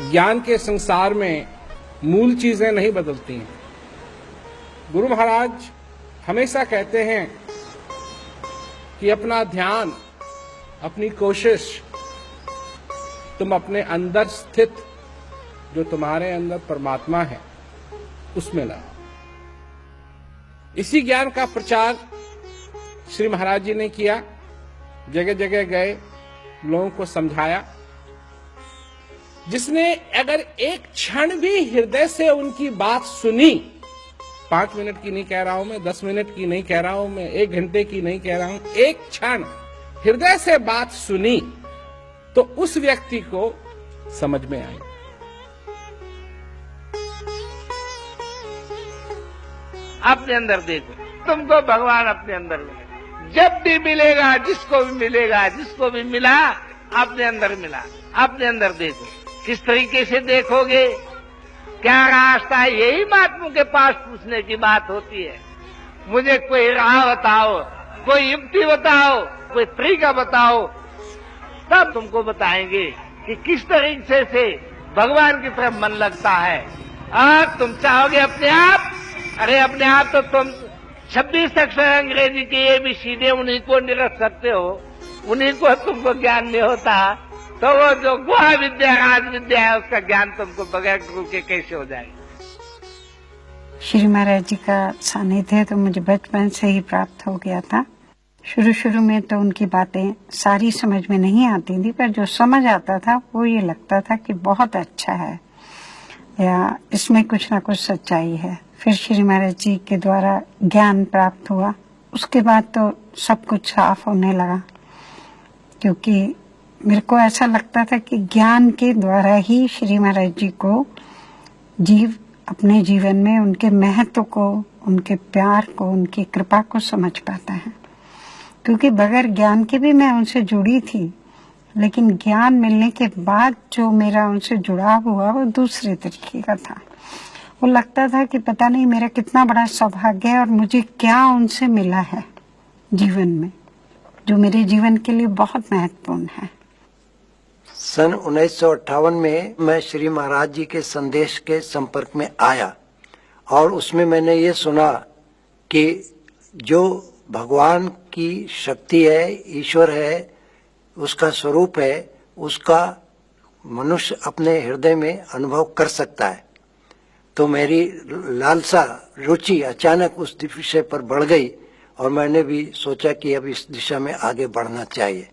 ज्ञान के संसार में मूल चीजें नहीं बदलती हैं। गुरु महाराज हमेशा कहते हैं कि अपना ध्यान, अपनी कोशिश तुम अपने अंदर स्थित जो तुम्हारे अंदर परमात्मा है उसमें लाओ। इसी ज्ञान का प्रचार श्री महाराज जी ने किया, जगह जगह गए, लोगों को समझाया। जिसने अगर एक क्षण भी हृदय से उनकी बात सुनी, 5 मिनट की नहीं कह रहा हूं मैं, 10 मिनट की नहीं कह रहा हूं मैं, 1 घंटे की नहीं कह रहा हूं, एक क्षण हृदय से बात सुनी तो उस व्यक्ति को समझ में आई। अपने अंदर देखो, तुमको भगवान अपने अंदर मिलेगा। जब भी मिलेगा, जिसको भी मिलेगा, जिसको भी मिला, अपने अंदर मिला। अपने अंदर देखो, किस तरीके से देखोगे, क्या रास्ता है, यही बात मुझे पास पूछने की बात होती है। मुझे कोई राह बताओ, कोई युक्ति बताओ, कोई तरीका बताओ, तब तुमको बताएंगे कि किस तरीके से भगवान की तरफ मन लगता है। और तुम चाहोगे अपने आप, अरे अपने आप तो तुम 26 अक्षर अंग्रेजी के ये भी सीधे उन्हीं को निरख सकते हो, उन्हीं को तुमको ज्ञान नहीं होता, तो वो जो गुहा विद्या, राज विद्या है, उसका ज्ञान तुमको बगैर गुरु के कैसे हो जाएगा। श्री महाराज जी का सानिध्य तो मुझे बचपन से ही प्राप्त हो गया था। शुरू में तो उनकी बातें सारी समझ में नहीं आती थी, पर जो समझ आता था वो ये लगता था कि बहुत अच्छा है या इसमें कुछ ना कुछ सच्चाई है। फिर श्री महाराज जी के द्वारा ज्ञान प्राप्त हुआ, उसके बाद तो सब कुछ साफ होने लगा, क्योंकि मेरे को ऐसा लगता था कि ज्ञान के द्वारा ही श्री महाराज जी को जीव अपने जीवन में उनके महत्व को, उनके प्यार को, उनकी कृपा को समझ पाता है। क्योंकि बगैर ज्ञान के भी मैं उनसे जुड़ी थी, लेकिन ज्ञान मिलने के बाद जो मेरा उनसे जुड़ाव हुआ वो दूसरे तरीके का था। वो लगता था कि पता नहीं मेरा कितना बड़ा सौभाग्य है और मुझे क्या उनसे मिला है जीवन में, जो मेरे जीवन के लिए बहुत महत्वपूर्ण है। सन 1958 में मैं श्री महाराज जी के संदेश के संपर्क में आया और उसमें मैंने ये सुना कि जो भगवान की शक्ति है, ईश्वर है, उसका स्वरूप है, उसका मनुष्य अपने हृदय में अनुभव कर सकता है। तो मेरी लालसा, रुचि अचानक उस विषय पर बढ़ गई और मैंने भी सोचा कि अब इस दिशा में आगे बढ़ना चाहिए।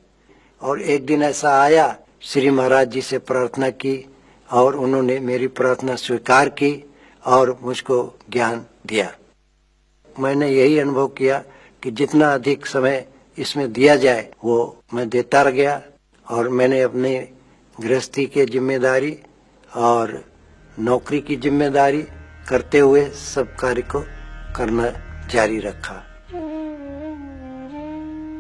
और एक दिन ऐसा आया, श्री महाराज जी से प्रार्थना की और उन्होंने मेरी प्रार्थना स्वीकार की और मुझको ज्ञान दिया। मैंने यही अनुभव किया कि जितना अधिक समय इसमें दिया जाए वो मैं देता गया और मैंने अपने गृहस्थी की जिम्मेदारी और नौकरी की जिम्मेदारी करते हुए सब कार्य को करना जारी रखा।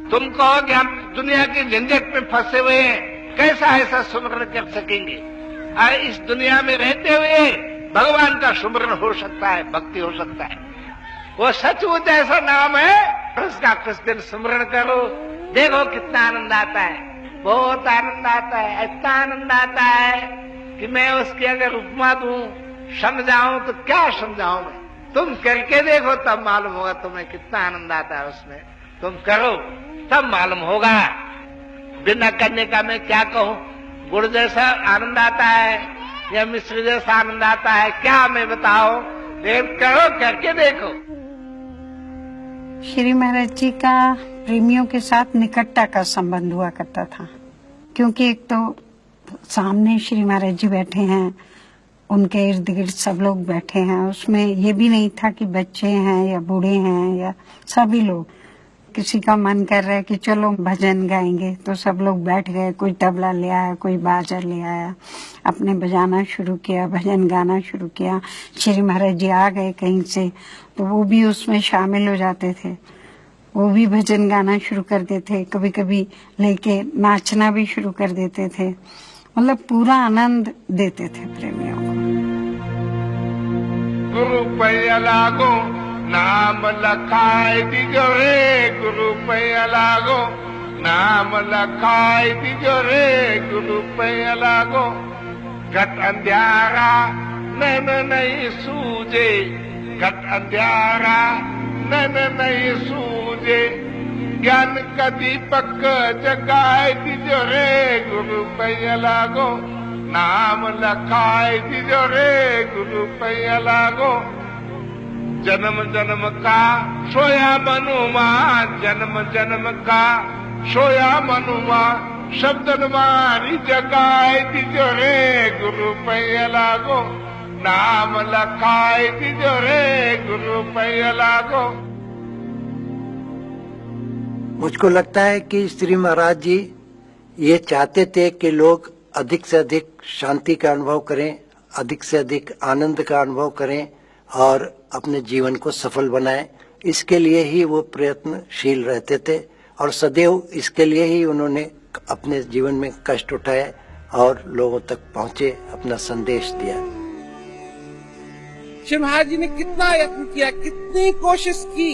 तुम कहो कि हम दुनिया की झंझट में फंसे हुए हैं, कैसा ऐसा सुमरण कर सकेंगे। और इस दुनिया में रहते हुए भगवान का सुमरण हो सकता है, भक्ति हो सकता है। वो सचमुच ऐसा नाम है, उसका कुछ दिन सुमरण करो, देखो कितना आनंद आता है, बहुत आनंद आता है। इतना आनंद आता है कि मैं उसकी अगर उपमा दूं, समझाऊं तो क्या समझाऊं मैं। तुम करके देखो तब मालूम होगा तुम्हें कितना आनंद आता है उसमें। तुम करो तब मालूम होगा। बिना करने का मैं क्या कहूं। गुड़ जैसा आनंद आता है या मिश्री जैसा आनंद आता है, क्या मैं बताओ। लेकिन करो, करके देखो। श्री महाराज जी का प्रेमियों के साथ निकटता का संबंध हुआ करता था, क्योंकि एक तो सामने श्री महाराज जी बैठे हैं, उनके इर्द गिर्द सब लोग बैठे हैं। उसमें ये भी नहीं था कि बच्चे हैं या बूढ़े हैं या सभी लोग। किसी का मन कर रहा है कि चलो भजन गाएंगे तो सब लोग बैठ गए, कोई तबला ले आया, कोई बाजा ले आया, अपने बजाना शुरू किया, भजन गाना शुरू किया। श्री महाराज जी आ गए कहीं से तो वो भी उसमें शामिल हो जाते थे, वो भी भजन गाना शुरू कर देते थे, कभी कभी लेके नाचना भी शुरू कर देते थे। मतलब पूरा आनंद देते थे प्रेमियों को। गुरु पैया लागो नाम लखाए दीजो रे, गुरु पैया लागो नाम लखाए दीजो रे, गुरु पैया लागो घट अंधियारा नैन नहीं सूझे, घट अंधियारा नैन नहीं सूझे, ज्ञान का दीपक जगाए दिजो रे गुरु पैया लागो, नाम लखाए दिजो रे गुरु पैया लागो। जन्म जन्म का सोया मनुमा, जन्म जन्म का सोया मनुमा, शब्द मारी जगाए दिजो रे गुरु पैया लागो, नाम लखाए दिजो रे गुरु पैया लागो। मुझको लगता है कि श्री महाराज जी ये चाहते थे कि लोग अधिक से अधिक शांति का अनुभव करें, अधिक से अधिक आनंद का अनुभव करें और अपने जीवन को सफल बनाएं। इसके लिए ही वो प्रयत्नशील रहते थे और सदैव इसके लिए ही उन्होंने अपने जीवन में कष्ट उठाए और लोगों तक पहुंचे, अपना संदेश दिया। श्री महाराज जी ने कितना यत्न किया, कितनी कोशिश की,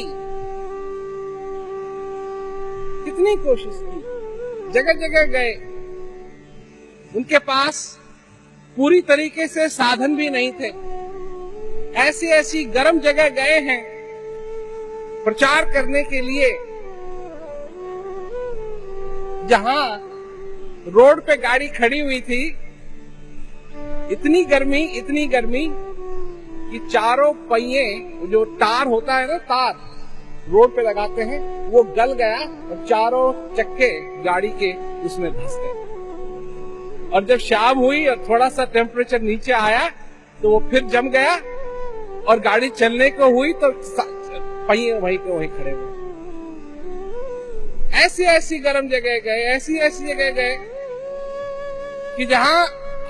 कितनी कोशिश की, जगह जगह गए। उनके पास पूरी तरीके से साधन भी नहीं थे, ऐसी ऐसी गर्म जगह गए हैं प्रचार करने के लिए, जहां रोड पे गाड़ी खड़ी हुई थी, इतनी गर्मी कि चारों पहिए, जो तार होता है ना, तार रोड पे लगाते हैं, वो गल गया और चारों चक्के गाड़ी के उसमें धंस गए। और जब शाम हुई और थोड़ा सा टेम्परेचर नीचे आया तो वो फिर जम गया और गाड़ी चलने को हुई तो पहिए वहीं के वहीं खड़े हुए। ऐसी ऐसी गर्म जगह गए, ऐसी ऐसी जगह गए कि जहां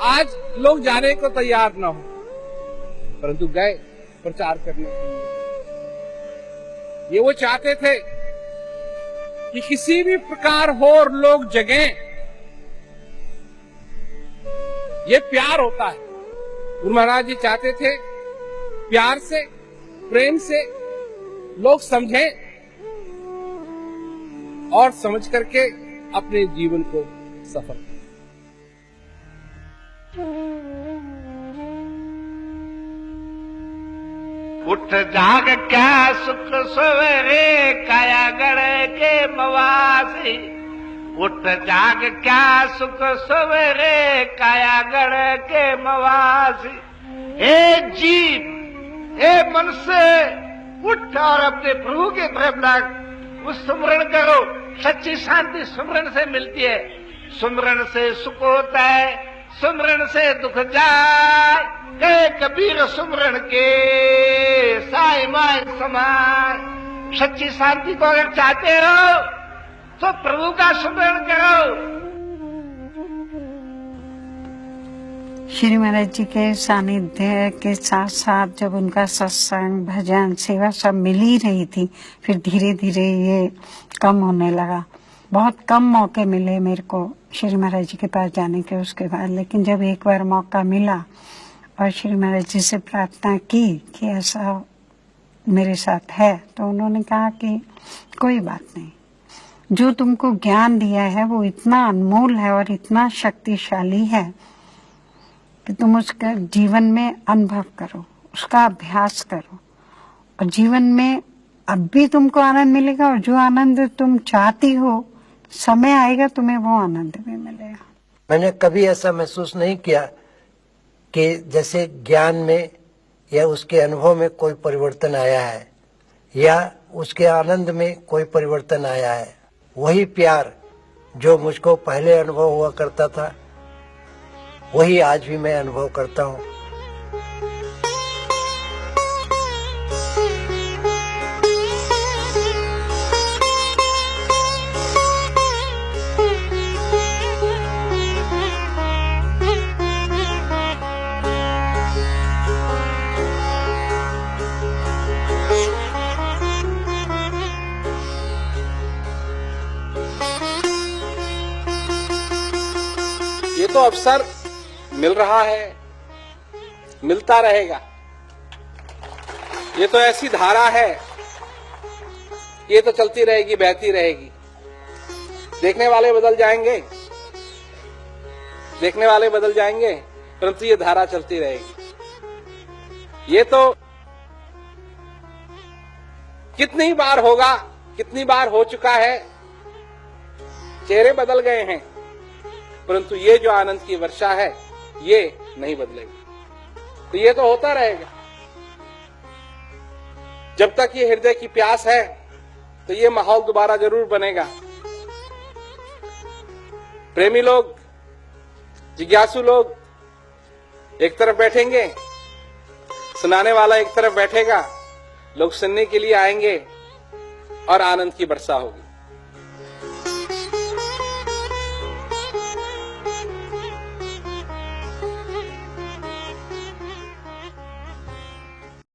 आज लोग जाने को तैयार ना हो, परंतु गए प्रचार करने के लिए। ये वो चाहते थे कि किसी भी प्रकार हो और लोग जगें। ये प्यार होता है। गुरु महाराज जी चाहते थे प्यार से, प्रेम से लोग समझें और समझ करके अपने जीवन को सफल करें। उठ जाग क्या सुख सवेरे, काया गढ़ के मवासी। उठ जाग क्या सुख सवेरे, काया गढ़ के मवासी। हे जीव, हे मन से उठ और अपने प्रभु के तरफ लाग, उस सुमरण करो। सच्ची शांति सुमरण से मिलती है, सुमरण से सुख होता है, सुमरण से दुख जाए। कहे कबीर सुमरण के साई माय समान। सच्ची शांति को अगर चाहते हो तो प्रभु का सुमरण करो। श्री महाराज जी के सानिध्य के साथ साथ जब उनका सत्संग, भजन, सेवा सब मिल ही रही थी, फिर धीरे धीरे ये कम होने लगा। बहुत कम मौके मिले मेरे को श्री महाराज जी के पास जाने के उसके बाद। लेकिन जब एक बार मौका मिला और श्री महाराज जी से प्रार्थना की कि ऐसा मेरे साथ है, तो उन्होंने कहा कि कोई बात नहीं, जो तुमको ज्ञान दिया है वो इतना अनमोल है और इतना शक्तिशाली है कि तुम उसका जीवन में अनुभव करो, उसका अभ्यास करो, और जीवन में अब भी तुमको आनंद मिलेगा। और जो आनंद तुम चाहती हो, समय आएगा तुम्हें वो आनंद भी मिलेगा। मैंने कभी ऐसा महसूस नहीं किया कि जैसे ज्ञान में या उसके अनुभव में कोई परिवर्तन आया है या उसके आनंद में कोई परिवर्तन आया है। वही प्यार जो मुझको पहले अनुभव हुआ करता था, वही आज भी मैं अनुभव करता हूँ। ये तो अवसर मिल रहा है, मिलता रहेगा। ये तो ऐसी धारा है, ये तो चलती रहेगी, बहती रहेगी। देखने वाले बदल जाएंगे, देखने वाले बदल जाएंगे, परंतु ये धारा चलती रहेगी। ये तो कितनी बार होगा, कितनी बार हो चुका है, चेहरे बदल गए हैं, परंतु ये जो आनंद की वर्षा है ये नहीं बदलेगी। तो ये तो होता रहेगा। जब तक ये हृदय की प्यास है तो ये माहौल दोबारा जरूर बनेगा। प्रेमी लोग, जिज्ञासु लोग एक तरफ बैठेंगे, सुनाने वाला एक तरफ बैठेगा, लोग सुनने के लिए आएंगे और आनंद की वर्षा होगी।